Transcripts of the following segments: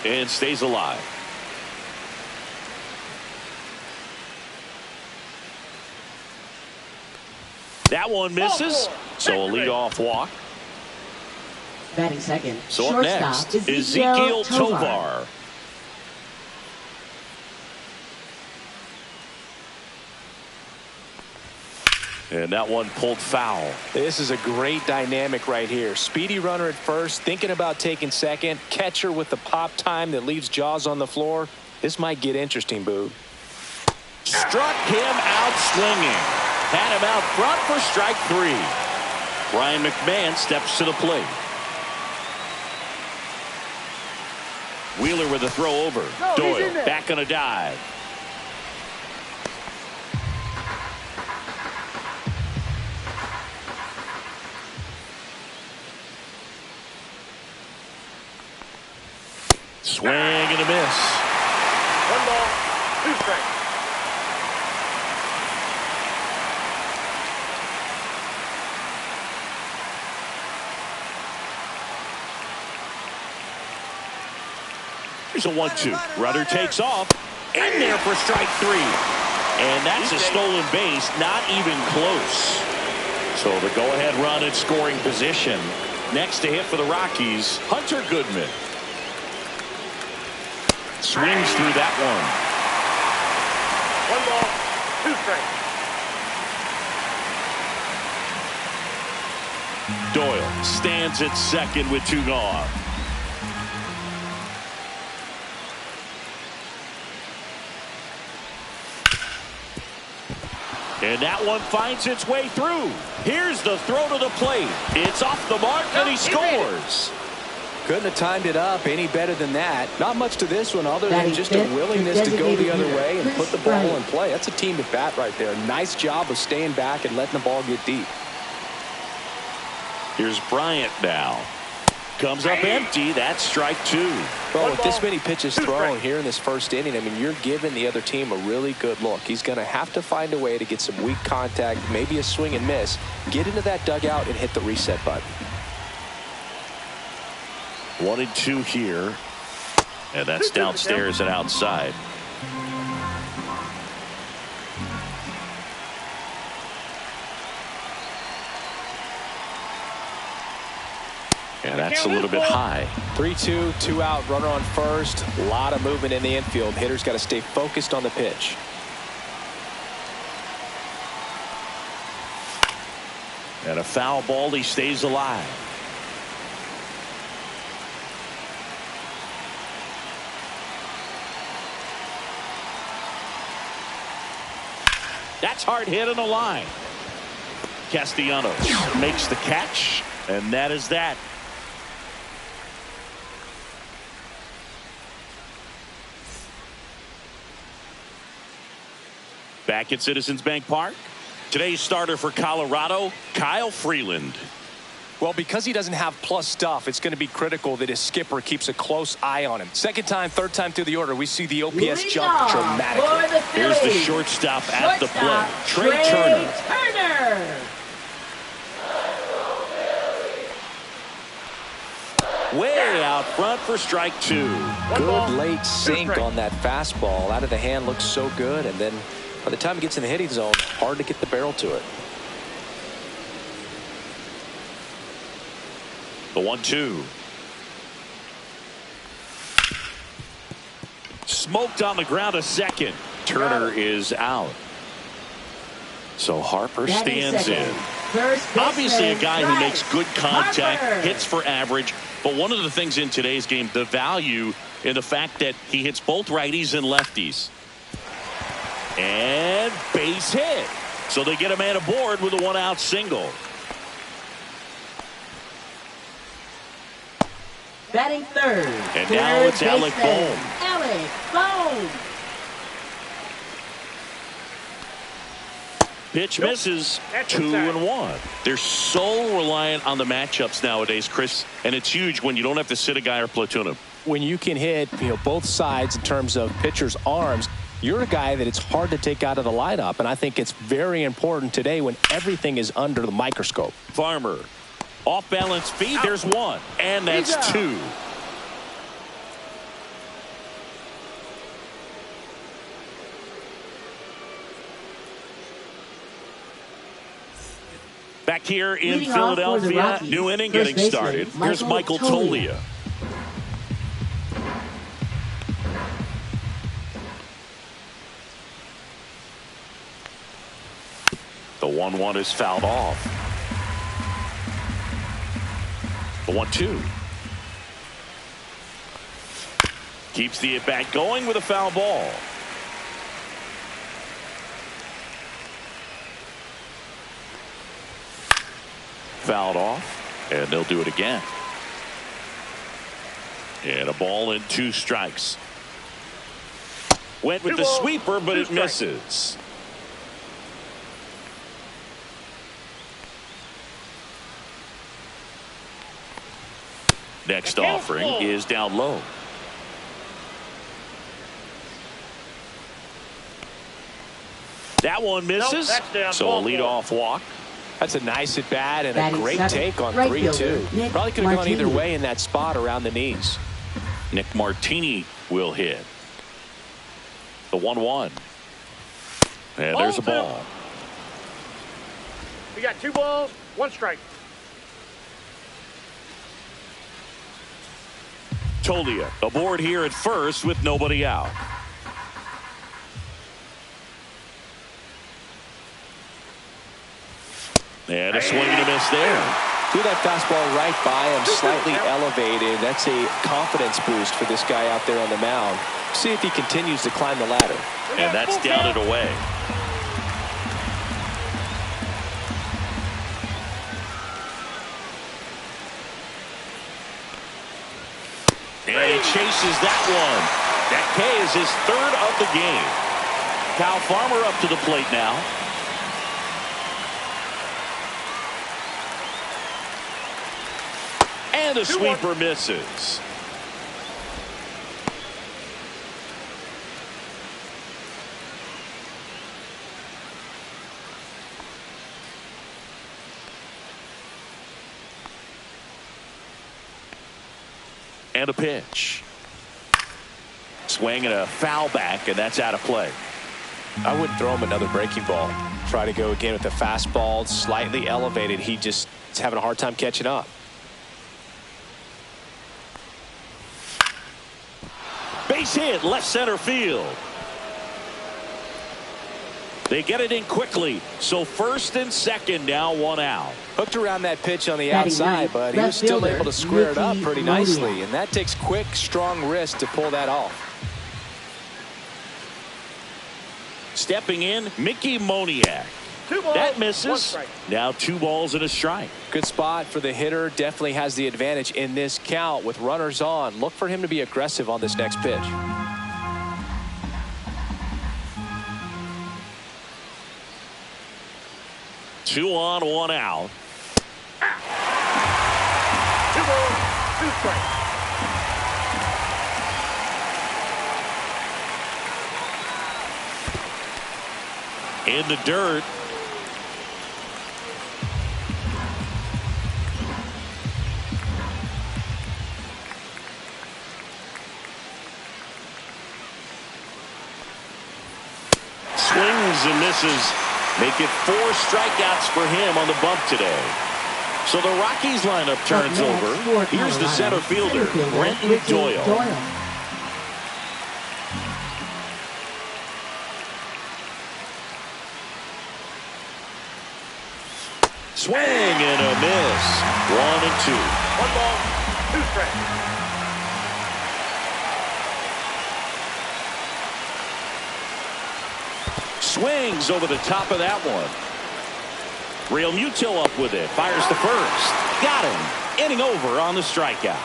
and stays alive. That one misses, so a leadoff walk. Batting second, So up shortstop, next, Ezekiel Tovar. And that one pulled foul. This is a great dynamic right here. Speedy runner at first, thinking about taking second. Catcher with the pop time that leaves Jaws on the floor. This might get interesting, Boog. Struck him out swinging. Had him out front for strike 3. Brian McMahon steps to the plate. Wheeler with a throw over. Doyle back on a dive. Swing and a miss. 1 ball, 2 strikes. Here's a 1-2. Rudder takes off. In there for strike 3. And that's a stolen base. Not even close. So the go-ahead run in scoring position. Next to hit for the Rockies, Hunter Goodman. Swings through that one. 1 ball, 2 strikes. Doyle stands at second with 2 gone. And that one finds its way through. Here's the throw to the plate. It's off the mark and he scores. Couldn't have timed it up any better than that. Not much to this one other than just a willingness to go the other way and put the ball in play. That's a team at bat right there. Nice job of staying back and letting the ball get deep. Here's Bryant now. Comes up empty. That's strike 2. Well, with this many pitches thrown here in this first inning, I mean, you're giving the other team a really good look. He's going to have to find a way to get some weak contact, maybe a swing and miss, get into that dugout and hit the reset button. 1-2 here. And that's downstairs and outside. And that's a little bit high. 3-2, 2 out, runner on first. A lot of movement in the infield. Hitter's got to stay focused on the pitch. And a foul ball. He stays alive. That's hard hit on the line. Castellanos makes the catch, and that is that. Back at Citizens Bank Park, today's starter for Colorado, Kyle Freeland. Well, because he doesn't have plus stuff, it's going to be critical that his skipper keeps a close eye on him. Second time, third time through the order, we see the OPS jump dramatically. Here's the shortstop at the plate, Trey Turner. Way out front for strike 2. Good late sink on that fastball. Out of the hand, looks so good, and then by the time it gets in the hitting zone, hard to get the barrel to it. The 1-2. Smoked on the ground a second. Turner is out. So Harper stands in. Obviously a guy who makes good contact, hits for average. But one of the things in today's game, the value in the fact that he hits both righties and lefties. And base hit. So they get a man aboard with a 1-out single. Batting third. And now it's Alec Bohm. Alec Bohm. Pitch misses. 2-1. They're so reliant on the matchups nowadays, Chris, and it's huge when you don't have to sit a guy or platoon him. When you can hit, both sides in terms of pitchers' arms, you're a guy that it's hard to take out of the lineup, and I think it's very important today when everything is under the microscope. Farmer, off balance feed. There's 1, and that's 2. Back here in Leading off for the Philadelphia, Rockies, new inning first getting baseman, started. Here's Michael Tolia. The 1-1 is fouled off. The 1-2. Keeps the at-bat going with a foul ball. Fouled off, and they'll do it again. And a ball and 2 strikes. Went with the sweeper, but it misses. Next offering is down low. That one misses. So a leadoff walk. That's a nice at bat and Batting a great second, take on right 3-2. fielder, Probably could have gone either way in that spot around the knees. Nick Martini will hit. The 1-1. And there's a ball. We got 2 balls, 1 strike. Tolia aboard here at first with nobody out. And a swing and a miss there. Threw that fastball right by him, slightly elevated. That's a confidence boost for this guy out there on the mound. See if he continues to climb the ladder. And that's down and away. And he chases that one. That K is his 3rd of the game. Kyle Farmer up to the plate now. And the sweeper misses. And a pitch. Swing and a foul back, and that's out of play. I wouldn't throw him another breaking ball. Try to go again with the fastball, slightly elevated. He just is having a hard time catching up. Base hit, left center field. They get it in quickly. So 1st and 2nd, now 1 out. Hooked around that pitch on the Batting outside, ninth, but he was still left able to fielder, square it up Ricky pretty nicely. Moniak. And that takes quick, strong wrist to pull that off. Stepping in, Mickey Moniak. 2 balls, That 1 misses. strike. Now 2 balls and a strike. Good spot for the hitter. Definitely has the advantage in this count with runners on. Look for him to be aggressive on this next pitch. Two on, 1 out. 2 balls, 2 strikes. In the dirt. Swings and misses. Make it 4 strikeouts for him on the bump today. So the Rockies lineup turns over. Here's the center fielder, Brenton Doyle. Swing and a miss. 1 and 2. 1 ball, 2 strikes. Swings over the top of that one. Real Muto up with it. Fires to first. Got him. Inning over on the strikeout.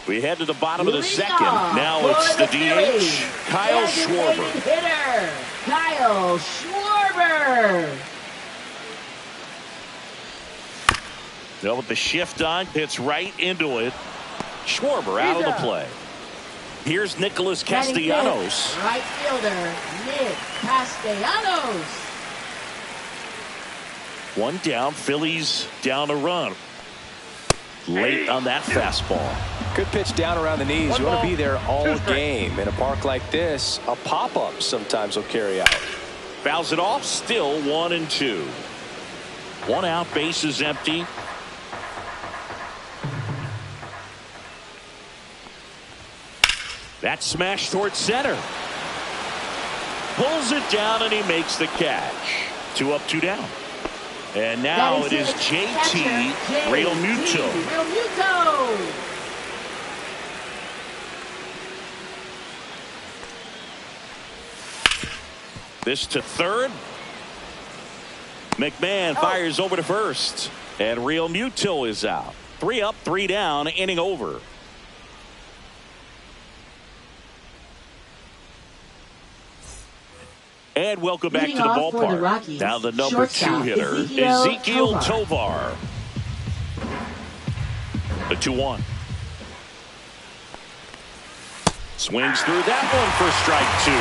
We head to the bottom of the 2nd. Now it's the DH, Kyle Schwarber. Hitter, Kyle Schwarber. Well, with the shift on, hits right into it. Schwarber out of the play. Here's Nicholas Castellanos. Right fielder, Nick Castellanos. 1 down, Phillies down a run. Late on that fastball. Good pitch down around the knees. You want to be there all game. In a park like this, a pop-up sometimes will carry out. Fouls it off. Still 1-2. 1 out. Bases empty. That smash towards center. Pulls it down and he makes the catch. 2 up, 2 down. And now it is JT Realmuto. This to third. McMahon fires over to first. And Realmuto is out. 3 up, 3 down, inning over. And welcome back to the ballpark. Rockies, now the number 2 hitter, Ezequiel Tovar. The 2-1. Swings through that one for strike 2.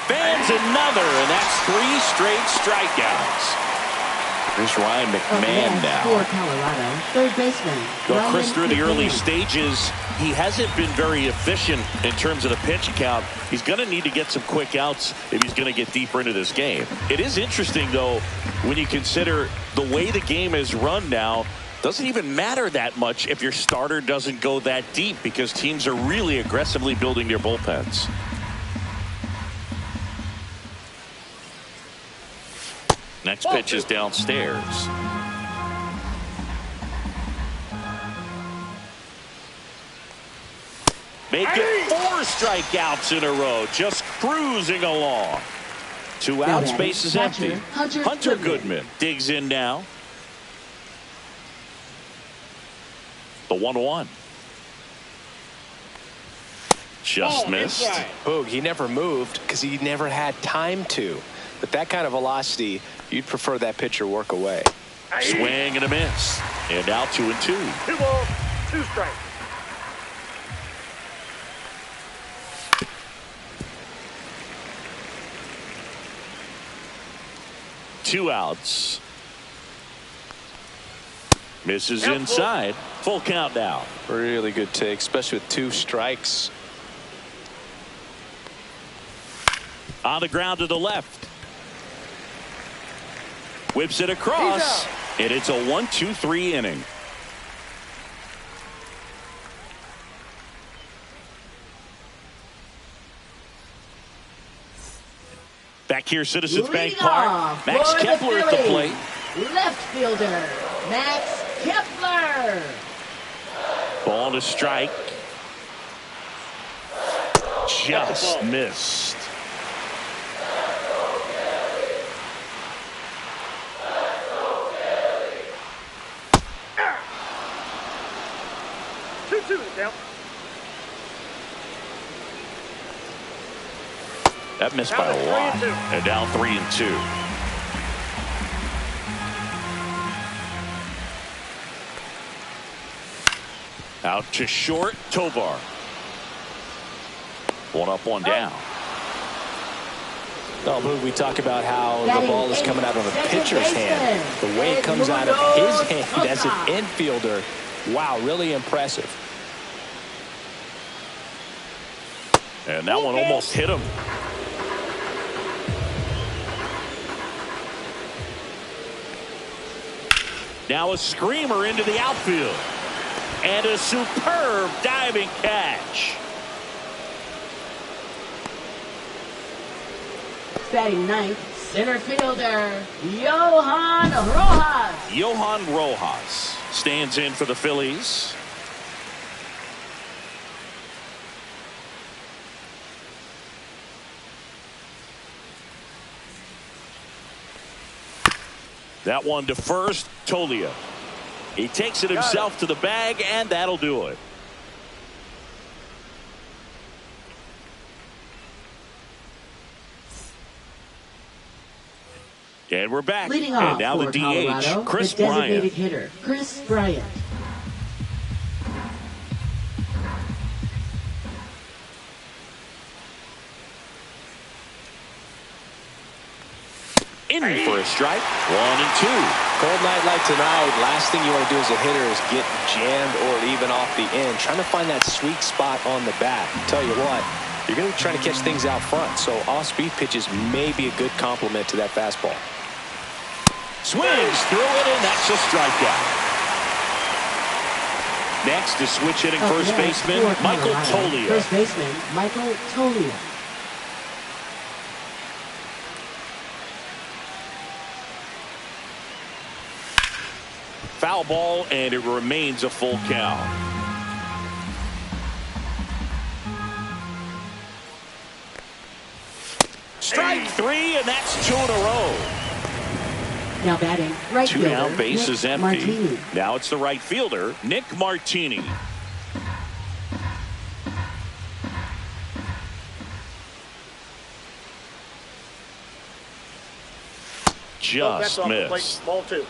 Fans another, and that's 3 straight strikeouts. Here's Ryan McMahon now. For Colorado, third baseman. Well, Chris, through the early stages, he hasn't been very efficient in terms of the pitch count. He's going to need to get some quick outs if he's going to get deeper into this game. It is interesting, though, when you consider the way the game is run now. Doesn't even matter that much if your starter doesn't go that deep because teams are really aggressively building their bullpens. Next pitch is downstairs. Make it 4 strikeouts in a row. Just cruising along. 2 outs, base is empty. Hunter Goodman digs in now. The 1-1. Just missed. Boog, he never moved because he never had time to. But that kind of velocity, you'd prefer that pitcher work away. Swing and a miss. And now 2-2. 2 balls, 2 strikes. Two outs. Misses inside. Full count now. Really good take, especially with 2 strikes. On the ground to the left. Whips it across. And it's a 1-2-3 inning. Back here, Citizens Bank Park. Max Kepler at the plate. Left fielder, Max Kepler. Ball to strike. Just missed. That missed by a lot. And now 3-2. Out to short, Tovar. 1 up, 1 down. Oh, Boog, we talk about how the ball is coming out of a pitcher's hand. The way it comes out of his hand as an infielder. Wow, really impressive. And that one almost hit him. Now a screamer into the outfield. And a superb diving catch. Batting ninth, center fielder, Johan Rojas. Johan Rojas stands in for the Phillies. That one to first, Tolia. He takes it himself to the bag, and that'll do it. And we're back. Leading and off now for the Colorado, DH, Chris the designated Bryant. hitter, Chris Bryant. in for a strike. 1-2. Cold night like tonight, last thing you want to do as a hitter is get jammed or even off the end. Trying to find that sweet spot on the bat. Tell you what, you're going to be trying to catch things out front, so off-speed pitches may be a good complement to that fastball. Swings through it, and that's a strikeout. Next is switch hitting first baseman Michael Toglia. First baseman Michael Toglia. Foul ball, and it remains a full count. Strike three, and that's 2 in a row. Now batting, right 2 fielder, down, base is empty. Martini. Now it's the right fielder, Nick Martini. Just missed. Ball 2.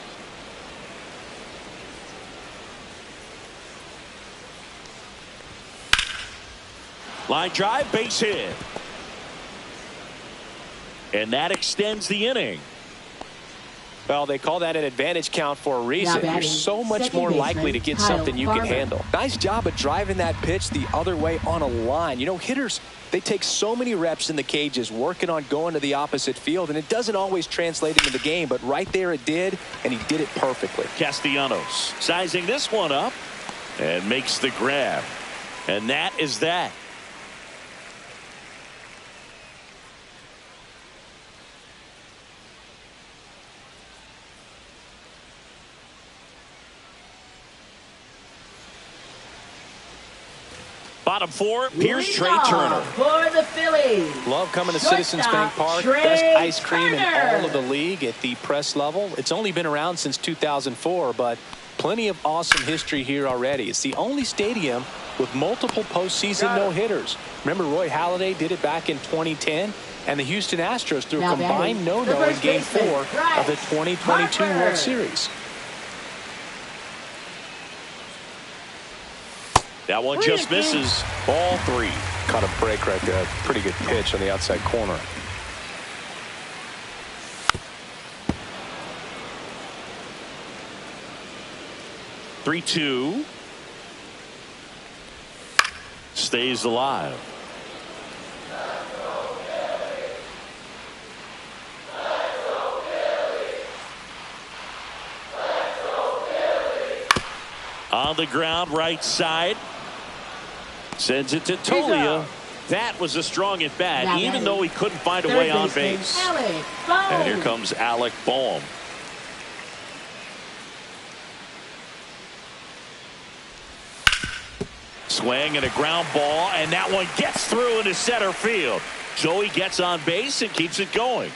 Line drive, base hit. And that extends the inning. Well, they call that an advantage count for a reason. You're so much more likely to get something you can handle. Nice job of driving that pitch the other way on a line. You know, hitters, they take so many reps in the cages working on going to the opposite field, and it doesn't always translate into the game, but right there it did, and he did it perfectly. Castellanos sizing this one up and makes the grab. And that is that. Bottom 4, here's Trey Turner. For the Phillies. Love coming to Citizens Bank Park. Trey Best ice cream Turner. in all of the league at the press level. It's only been around since 2004, but plenty of awesome history here already. It's the only stadium with multiple postseason no-hitters. Remember Roy Halladay did it back in 2010? And the Houston Astros threw a combined no-no in Game 4 of the 2022 World Series. That one just misses. Ball 3. Caught a break right there. Pretty good pitch on the outside corner. Three, 2. Stays alive. On the ground, right side. Sends it to Toglia. That was a strong at bat, even though he couldn't find a way on base. And here comes Alec Bohm. Swing and a ground ball, and that one gets through into center field. Joey gets on base and keeps it going.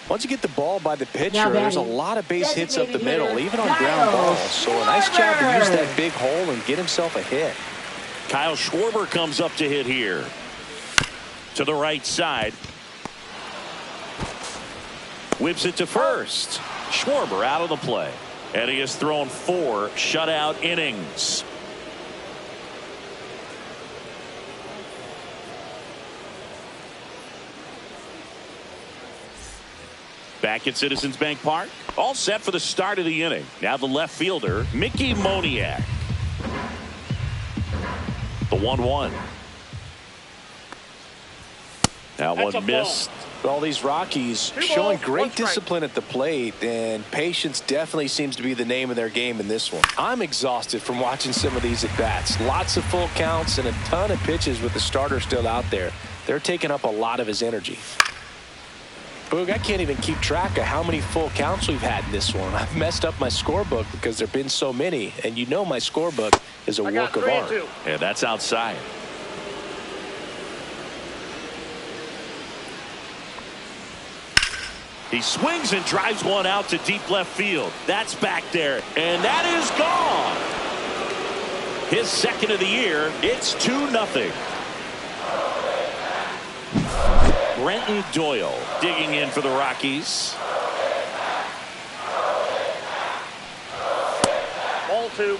Once you get the ball by the pitcher, there's a lot of base hits up the middle, even on ground balls. So a nice job to use that big hole and get himself a hit. Kyle Schwarber comes up to hit here. To the right side. Whips it to first. Schwarber out of the play. And he has thrown 4 shutout innings. Back at Citizens Bank Park. All set for the start of the inning. Now the left fielder, Mickey Moniak. The 1-1. Now one missed. Well, these Rockies showing great discipline at the plate, and patience definitely seems to be the name of their game in this one. I'm exhausted from watching some of these at-bats. Lots of full counts and a ton of pitches with the starter still out there. They're taking up a lot of his energy. Boog, I can't even keep track of how many full counts we've had in this one. I've messed up my scorebook because there have been so many, and you know my scorebook is a work of art. Yeah, that's outside. He swings and drives one out to deep left field. That's back there, and that is gone. His second of the year. It's 2-0. Brenton Doyle digging in for the Rockies. Ball 2.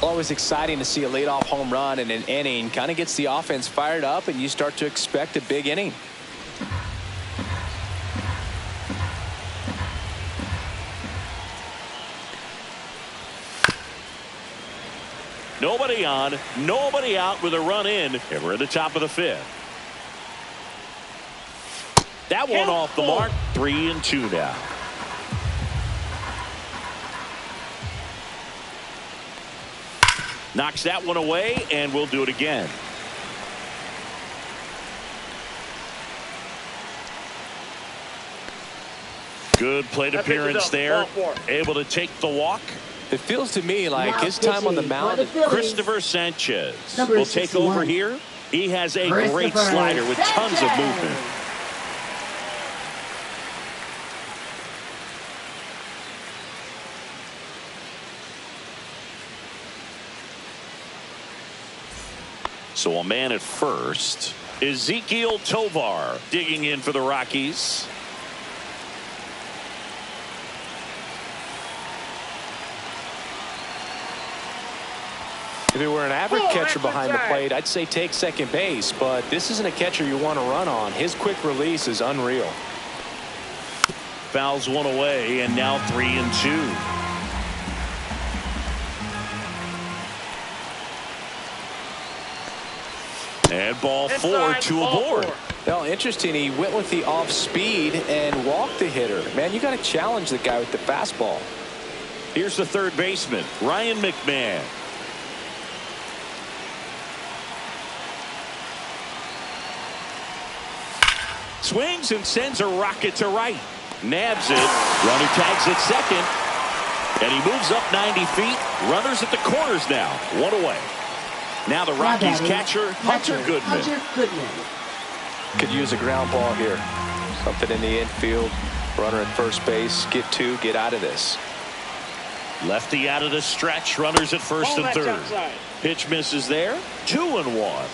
Always exciting to see a leadoff home run in an inning. Kind of gets the offense fired up, and you start to expect a big inning. Nobody on, nobody out with a run in, and we're at the top of the 5th. That one off the mark. 3-2 now. Knocks that one away, and we'll do it again. Good plate appearance there. Able to take the walk. It feels to me like his time on the mound. Christopher Sanchez will take over here. He has a great slider with tons of movement. So a man at first. Ezekiel Tovar digging in for the Rockies. If it were an average catcher behind the plate, I'd say take second base, but this isn't a catcher you want to run on. His quick release is unreal. Fouls one away, and now 3-2. And ball 4, 2 aboard. Well, interesting. He went with the off speed and walked the hitter. Man, you got to challenge the guy with the fastball. Here's the third baseman, Ryan McMahon. Swings and sends a rocket to right. Nabs it. Runner tags at second. And he moves up 90 feet. Runners at the corners now. One away. Now the Rockies catcher, Hunter Goodman. Could use a ground ball here. Something in the infield. Runner at first base. Get 2. Get out of this. Lefty out of the stretch. Runners at first and third. Pitch misses there. 2-1.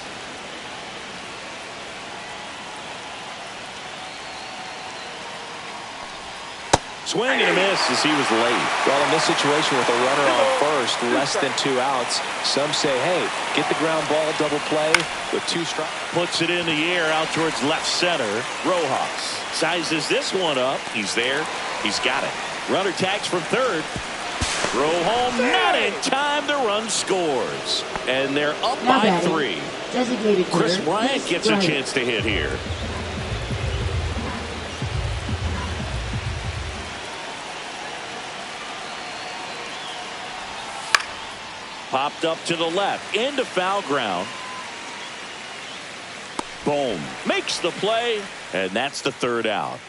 Swing and a miss as he was late. Well, in this situation with a runner on first, less than 2 outs, some say, hey, get the ground ball, double play with 2 strikes. Puts it in the air out towards left center. Rojas sizes this one up. He's there. He's got it. Runner tags from third. Throw home, not in time. The run scores. And they're up by 3. Chris Bryant gets a chance to hit here. Popped up to the left, into foul ground. Boom. Makes the play, and that's the 3rd out.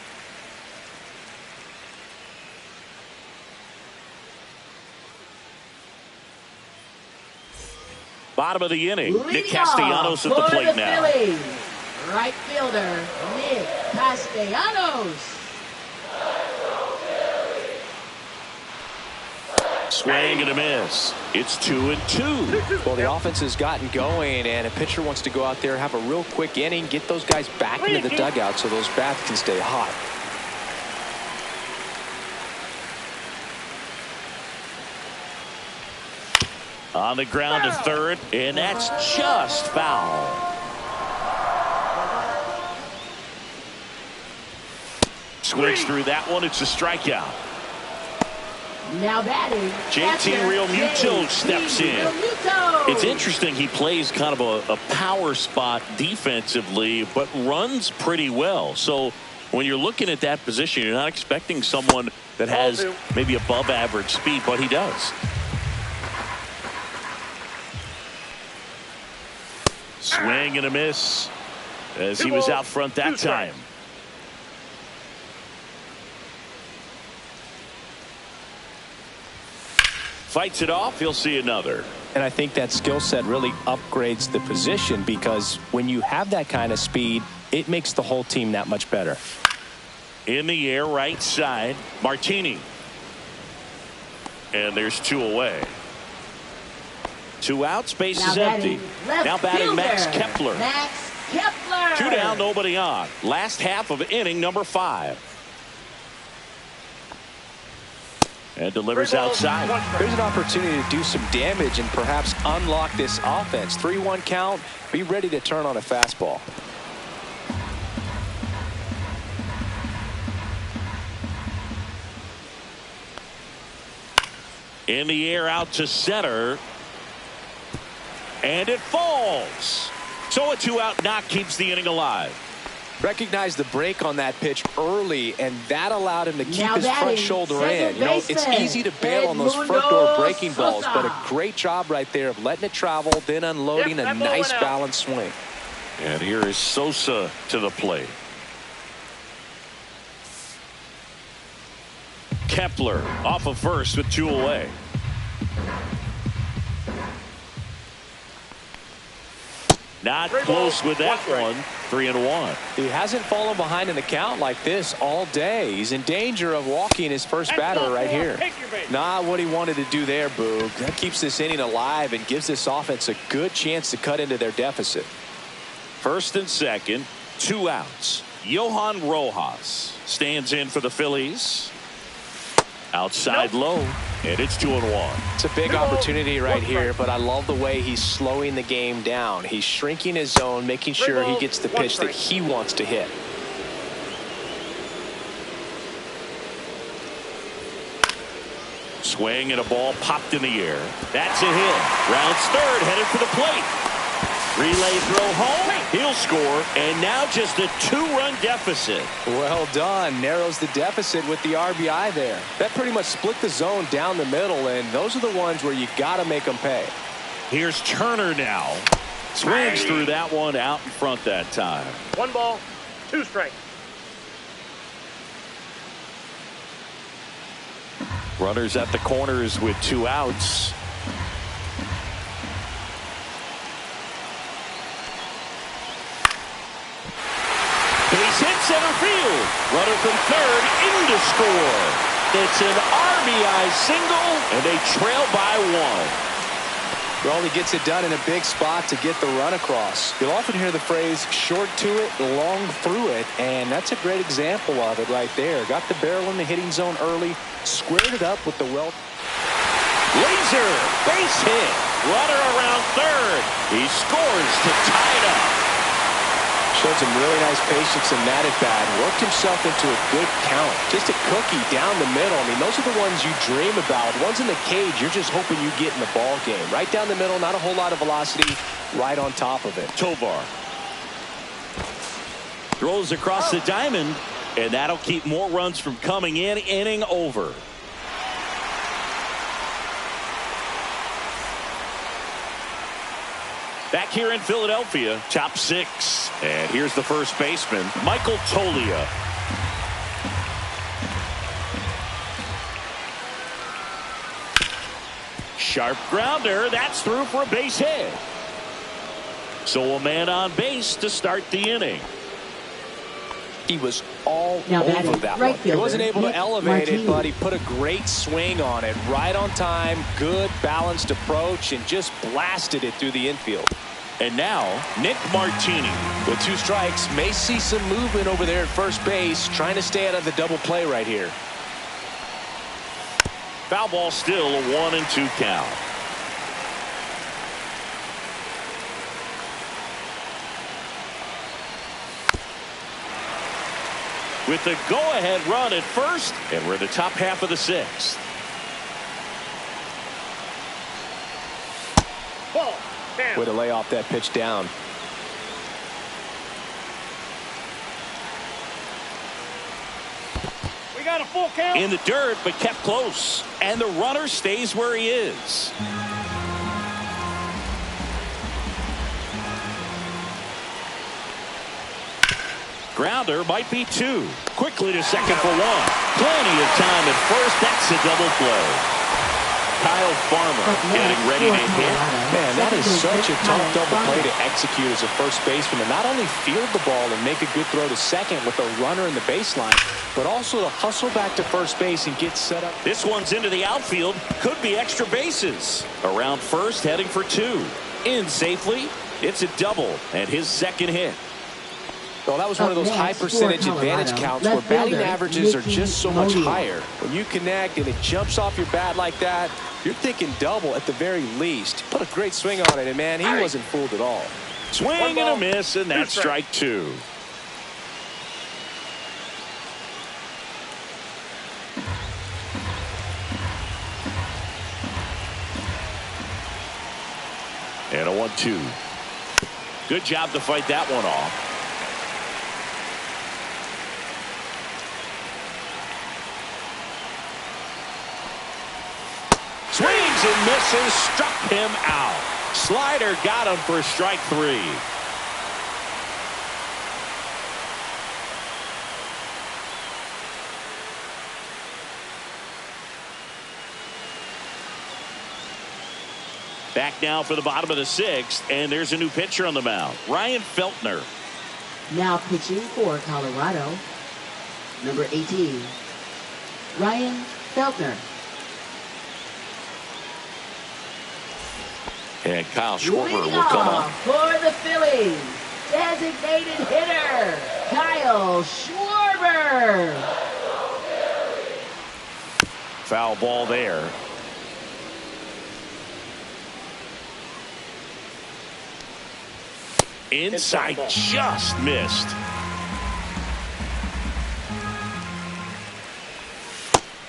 Bottom of the inning. Nick Castellanos at the plate now. Phillies. Right fielder, Nick Castellanos. Swing and a miss. It's 2-2. Well, the offense has gotten going, and a pitcher wants to go out there, have a real quick inning, get those guys back into the dugout so those bats can stay hot. On the ground to third, and that's just foul. Swings through that one. It's a strikeout. Now batting, JT Realmuto steps in. It's interesting. He plays kind of a power spot defensively, but runs pretty well. So when you're looking at that position, you're not expecting someone that has maybe above average speed, but he does. Swing and a miss as he was out front that time. Fights it off. He'll see another. And I think that skill set really upgrades the position, because when you have that kind of speed, it makes the whole team that much better. In the air, right side, Martini. And there's 2 away. 2 outs, base is empty. Now batting Max Kepler. 2 down, nobody on. Last half of inning number 5. And delivers outside. Here's an opportunity to do some damage and perhaps unlock this offense. 3-1 count. Be ready to turn on a fastball. In the air, out to center. And it falls. So a 2-out knock keeps the inning alive. Recognized the break on that pitch early, and that allowed him to keep his front batting, shoulder in. You know, it's easy to bail on those front door breaking balls, but a great job right there of letting it travel, then unloading a nice balanced swing. And here is Sosa to the plate. Kepler off of first with 2 away. Not close with that one. 3-1. He hasn't fallen behind in the count like this all day. He's in danger of walking his first batter right here. Not what he wanted to do there, Boog. That keeps this inning alive and gives this offense a good chance to cut into their deficit. First and second, 2 outs. Johan Rojas stands in for the Phillies. Outside low, and it's 2-1. It's a big opportunity right here, but I love the way he's slowing the game down. He's shrinking his zone, making sure he gets the pitch that he wants to hit. Swing and a ball popped in the air. That's a hit. Rounds third, headed for the plate. Relay throw home. He'll score, and now just a 2-run deficit. Well done. Narrows the deficit with the RBI there. That pretty much split the zone down the middle, and those are the ones where you got to make them pay. Here's Turner now. Swings through that one out in front that time. 1 ball, 2 strikes. Runners at the corners with 2 outs. Base hit center field. Runner from third in to score. It's an RBI single, and they trail by 1. Well, he gets it done in a big spot to get the run across. You'll often hear the phrase short to it, long through it, and that's a great example of it right there. Got the barrel in the hitting zone early, squared it up with the Laser, base hit. Runner around third. He scores to tie it up. Showed some really nice patience in that at bat. Worked himself into a good count. Just a cookie down the middle. I mean, those are the ones you dream about. Ones in the cage, you're just hoping you get in the ball game. Right down the middle, not a whole lot of velocity. Right on top of it. Tovar throws across the diamond, and that'll keep more runs from coming in. Inning over. Back here in Philadelphia, top 6. And here's the first baseman, Michael Toglia. Sharp grounder. That's through for a base hit. So a man on base to start the inning. He was all over that one. He wasn't able to elevate it, but he put a great swing on it. Right on time, good balanced approach, and just blasted it through the infield. And now, Nick Martini. With 2 strikes, may see some movement over there at first base, trying to stay out of the double play right here. Foul ball still, a 1-2 count. With the go-ahead run at first, and we're in the top half of the 6th. Ball. Way to lay off that pitch down. We got a full count. In the dirt, but kept close. And the runner stays where he is. Grounder might be 2. Quickly to second for 1. Plenty of time at first. That's a double play. Kyle Farmer getting ready to hit. Man, that is such a tough double play to execute as a first baseman, to not only field the ball and make a good throw to second with a runner in the baseline, but also to hustle back to first base and get set up. This one's into the outfield. Could be extra bases. Around first, heading for 2. In safely. It's a double and his second hit. Well, that was one of those high percentage advantage counts where batting averages are just so much higher. When you connect and it jumps off your bat like that, you're thinking double at the very least. Put a great swing on it, and man, he wasn't fooled at all. Swing and a miss, and that's strike 2. And a 1-2. Good job to fight that one off. Swings and misses, struck him out. Slider got him for strike 3. Back now for the bottom of the 6th, and there's a new pitcher on the mound, Ryan Feltner. Now pitching for Colorado, number 18, Ryan Feltner. And Kyle Schwarber will come up for the Phillies. Designated hitter, Kyle Schwarber. Foul ball there. Inside, just missed.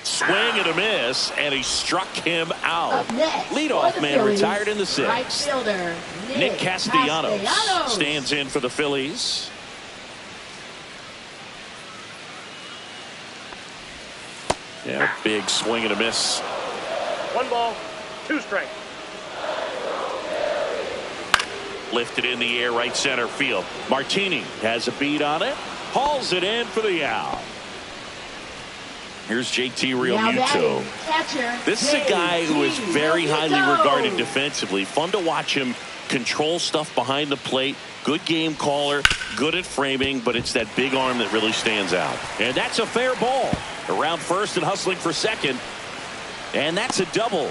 Swing and a miss, and he struck him out. Leadoff man Phillies, retired in the 6th. Right fielder, Nick Castellanos stands in for the Phillies. Yeah, big swing and a miss. 1 ball, 2 strikes. Lifted in the air, right center field. Martini has a beat on it. Hauls it in for the out. Here's JT Realmuto. This is a guy who is very highly regarded defensively. Fun to watch him control stuff behind the plate. Good game caller, good at framing, but it's that big arm that really stands out. And that's a fair ball. Around first and hustling for second. And that's a double.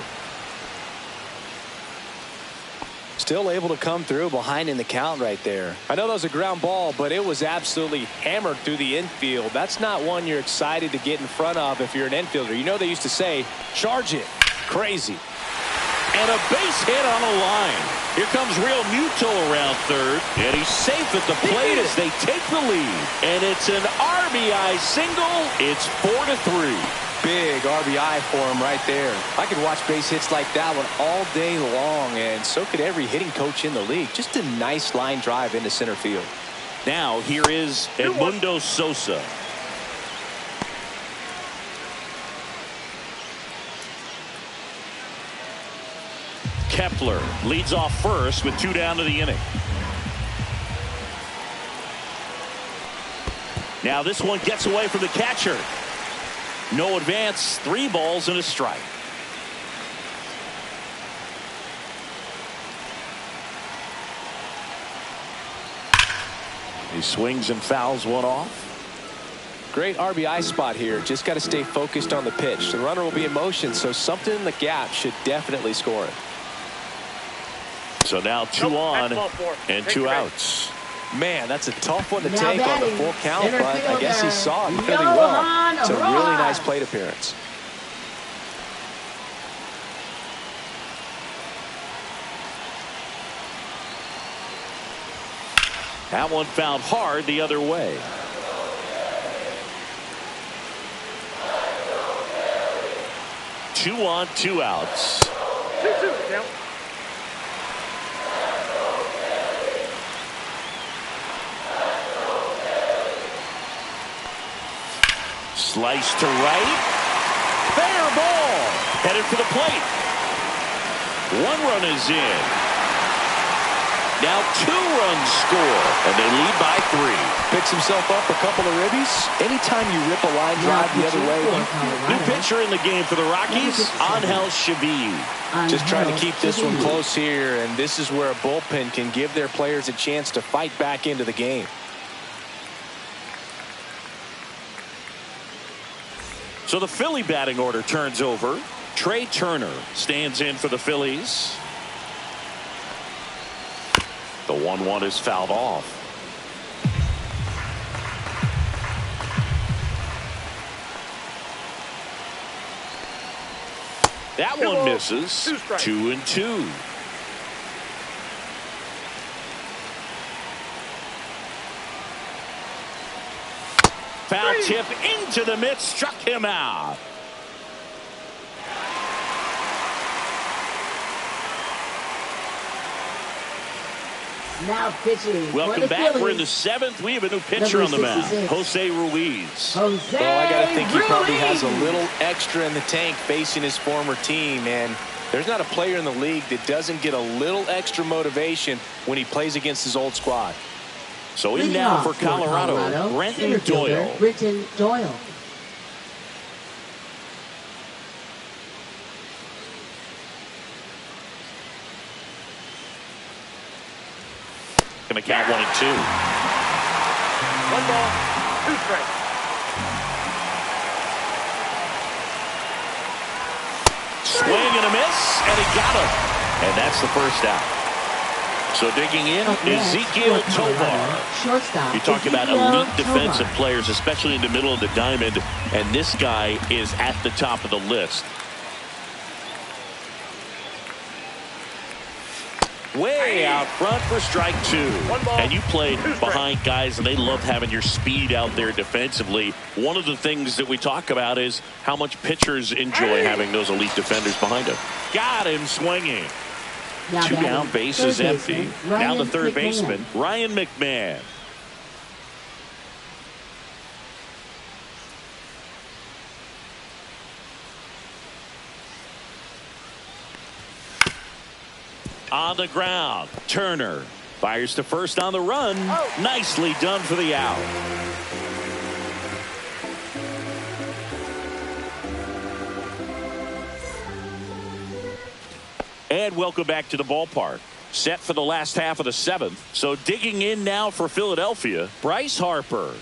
Still able to come through behind in the count right there. I know that was a ground ball, but it was absolutely hammered through the infield. That's not one you're excited to get in front of if you're an infielder. You know they used to say, charge it. Crazy. And a base hit on a line. Here comes Realmuto around third. And he's safe at the plate as they take the lead. And it's an RBI single. It's 4-3. Big RBI for him right there. I could watch base hits like that one all day long, and so could every hitting coach in the league. Just a nice line drive into center field. Now here is Edmundo Sosa. Kepler leads off first with 2 down to the inning. Now this one gets away from the catcher. No advance, 3 balls and a strike. He swings and fouls one off. Great RBI spot here. Just got to stay focused on the pitch. The runner will be in motion, so something in the gap should definitely score it. So now 2 on and 2 outs. Man, that's a tough one to take on the full count, but I guess he saw it really well. It's a really nice plate appearance. That one fouled hard the other way. Two on, 2 outs. 2-2 count. Slice to right. Fair ball. Headed for the plate. 1 run is in. Now 2 runs score. And they lead by 3. Picks himself up a couple of ribbies. Anytime you rip a line drive the other way. New pitcher in the game for the Rockies, Angel Chaville. Just trying to keep this one close here. And this is where a bullpen can give their players a chance to fight back into the game. So the Philly batting order turns over. Trey Turner stands in for the Phillies. The 1-1 is fouled off. That one misses. 2-2. Foul tip into the mitt, struck him out. Now pitching. Welcome back. We're in the 7th. We have a new pitcher on the mound, Jose Ruiz. Well, I got to think he probably has a little extra in the tank facing his former team, and there's not a player in the league that doesn't get a little extra motivation when he plays against his old squad. So in now for Colorado, Brenton Doyle. Brenton Doyle. Going to count 1 and 2. 1 ball, 2 strikes. Swing and a miss, and he got him. And that's the first out. So digging in, Ezequiel Tovar. Shortstop. You talk about elite defensive players, especially in the middle of the diamond, and this guy is at the top of the list. Way out front for strike 2. And you play behind guys, and they love having your speed out there defensively. One of the things that we talk about is how much pitchers enjoy having those elite defenders behind them. Got him swinging. Now 2 down, bases empty. Now the third baseman, Ryan McMahon. On the ground, Turner fires to first on the run. Nicely done for the out. And welcome back to the ballpark. Set for the last half of the 7th. So digging in now for Philadelphia, Bryce Harper.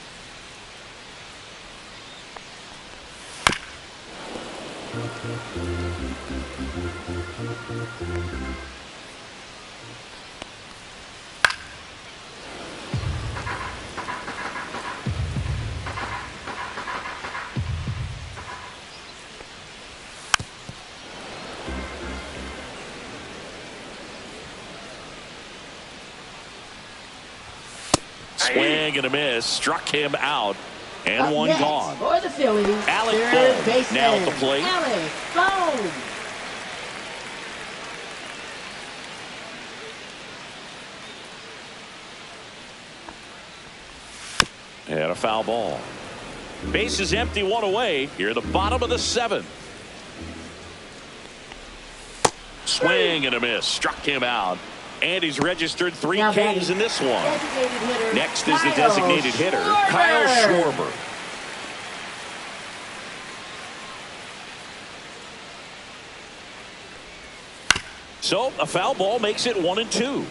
Swing and a miss, struck him out, and one gone. For the Phillies, Alec Bohm now at the plate. Alec Bohm. And a foul ball. Base is empty, 1 away. Here at the bottom of the 7th. Swing and a miss, struck him out. And he's registered 3 Ks in this one. Next is the designated hitter, Kyle Schwarber. So a foul ball makes it 1 and 2.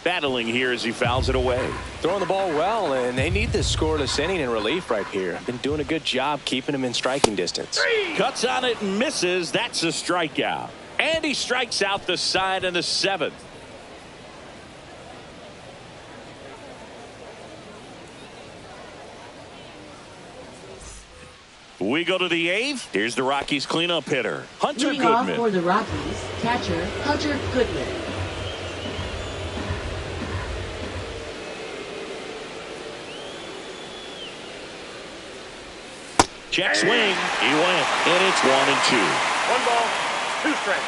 Battling here as he fouls it away. Throwing the ball well, and they need this scoreless inning in relief right here. Been doing a good job keeping him in striking distance. Cuts on it and misses. That's a strikeout. And he strikes out the side in the 7th. We go to the 8th. Here's the Rockies cleanup hitter, Hunter Leading off Goodman. for the Rockies, catcher Hunter Goodman. Check swing. He went. And it's 1 and 2. 1 ball, 2 strikes.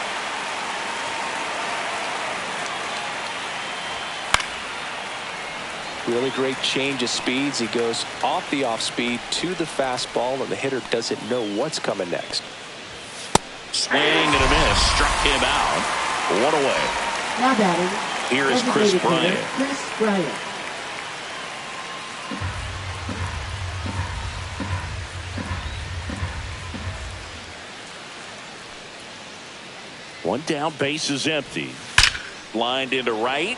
Really great change of speeds. He goes off the off speed to the fastball, and the hitter doesn't know what's coming next. Swing and a miss. Struck him out. 1 away. Now batting. Here is Chris Bryant. Chris Bryant. One down, base is empty. Lined into right.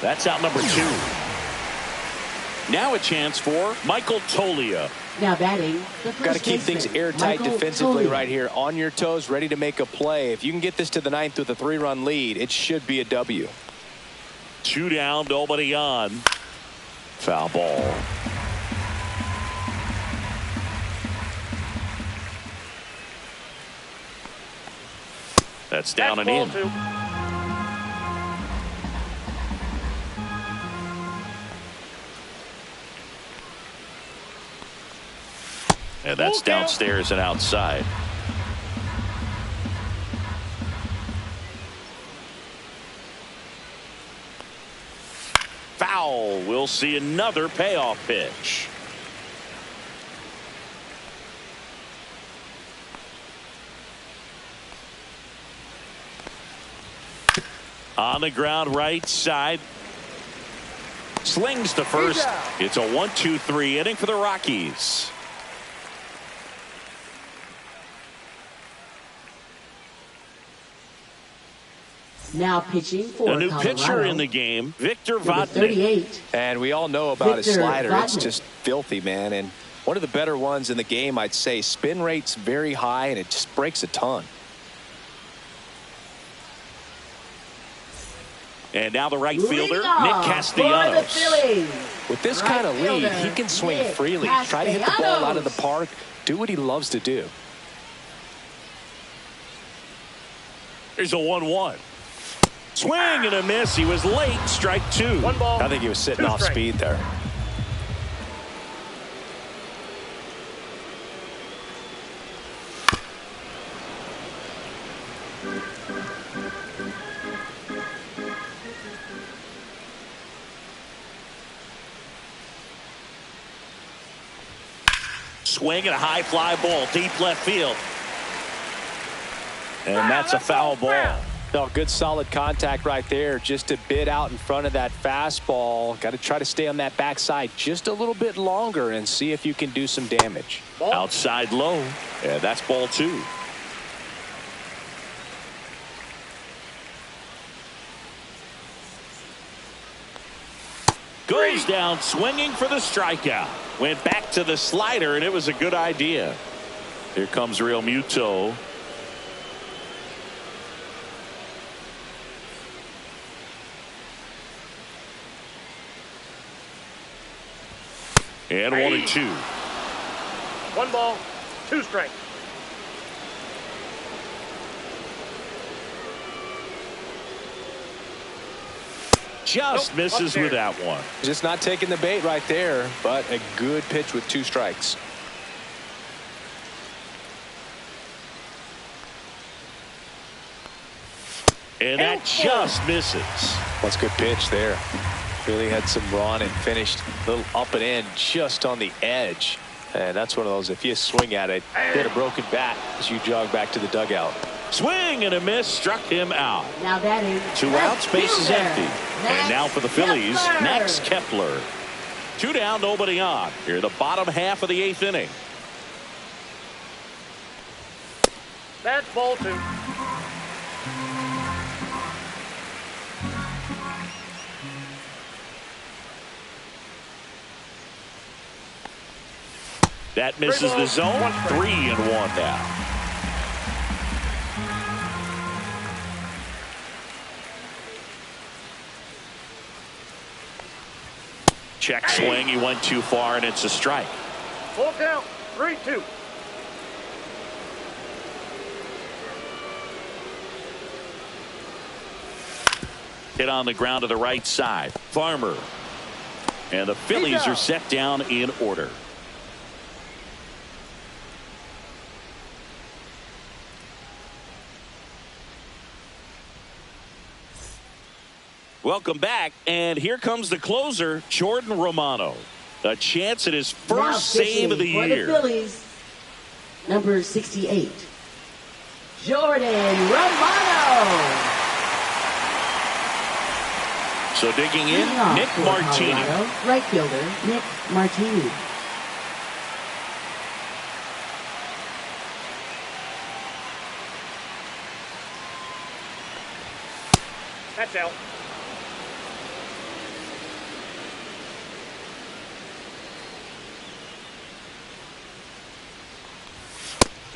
That's out number 2. Now a chance for Michael Toglia. Now batting. Got to keep things airtight defensively right here. On your toes, ready to make a play. If you can get this to the 9th with a 3-run lead, it should be a W. 2 down, nobody on. Foul ball. That's down and in. 2. And that's downstairs and outside. see another payoff pitch. On the ground, right side. Slings to first. It's a 1-2-3 inning for the Rockies. Now pitching for a new Colorado, pitcher in the game, Victor number Vodnik. 38. And we all know about his Victor slider. It's Vodnik. just filthy, man. And one of the better ones in the game, I'd say. Spin rate's very high, and it just breaks a ton. And now the right fielder, Nick Castellanos. Castellanos. With this kind of lead, he can swing freely. Try to hit the ball out of the park. Do what he loves to do. Here's a 1-1. Swing and a miss. He was late. Strike two. One ball. I think he was sitting off speed there. Swing and a high fly ball deep left field. And that's a foul ball. No, good solid contact right there. Just a bit out in front of that fastball. Got to try to stay on that backside just a little bit longer and see if you can do some damage. Outside low. Yeah, that's ball two. Goes down swinging for the strikeout. Went back to the slider, and it was a good idea. Here comes Real Muto. And 1-2. 1 ball, 2 strikes. Just misses with that one. Just not taking the bait right there, but a good pitch with 2 strikes. And that just misses. That's a good pitch there. Really had some run and finished a little up and in just on the edge. And that's one of those, if you swing at it, hit a broken bat as you jog back to the dugout. Swing and a miss, struck him out. Now batting. 2 outs, base is empty. And now for the Phillies, Max Kepler. 2 down, nobody on. Here in the bottom half of the 8th inning. That's ball 2. That misses the zone. 3-1 now. Check swing. He went too far, and it's a strike. Full count. 3-2. Hit on the ground to the right side. Farmer. And the Phillies are set down in order. Welcome back, and here comes the closer, Jordan Romano. A chance at his first save of the year. For the Phillies, number 68, Jordan Romano. So digging in, Nick Martini. Colorado, right fielder, Nick Martini. That's out.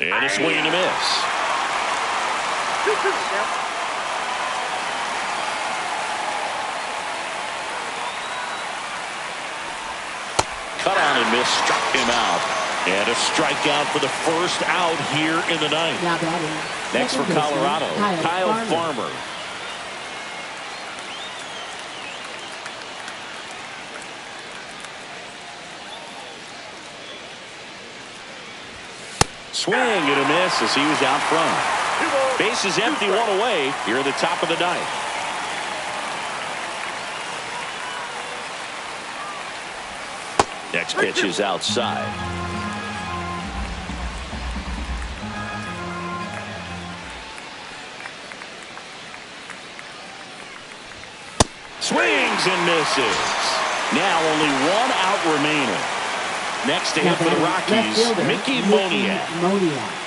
And a swing and a miss. 2-2 now. Cut on and miss, struck him out. And a strikeout for the first out here in the ninth. Now batting. Next for Colorado, Kyle Farmer. Swing and a miss as he was out front. Base is empty, 1 away here at the top of the ninth. Next pitch is outside. Swings and misses. Now only one out remaining. Next to him for the Rockies, Mickey Moniak.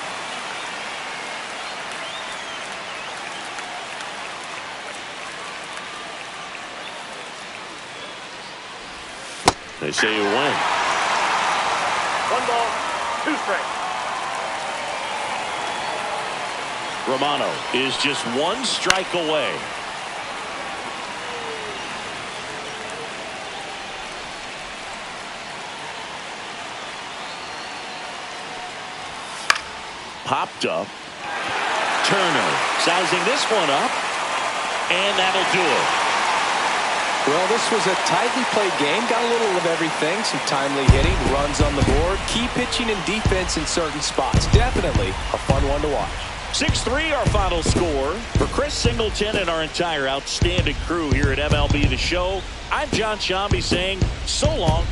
They say you win. 1 ball, 2 strikes. Romano is just 1 strike away. Popped up. Turner sizing this one up. And that'll do it. Well, this was a tightly played game. Got a little of everything. Some timely hitting, runs on the board, key pitching and defense in certain spots. Definitely a fun one to watch. 6-3 our final score. For Chris Singleton and our entire outstanding crew here at MLB The Show, I'm John Shambi saying so long.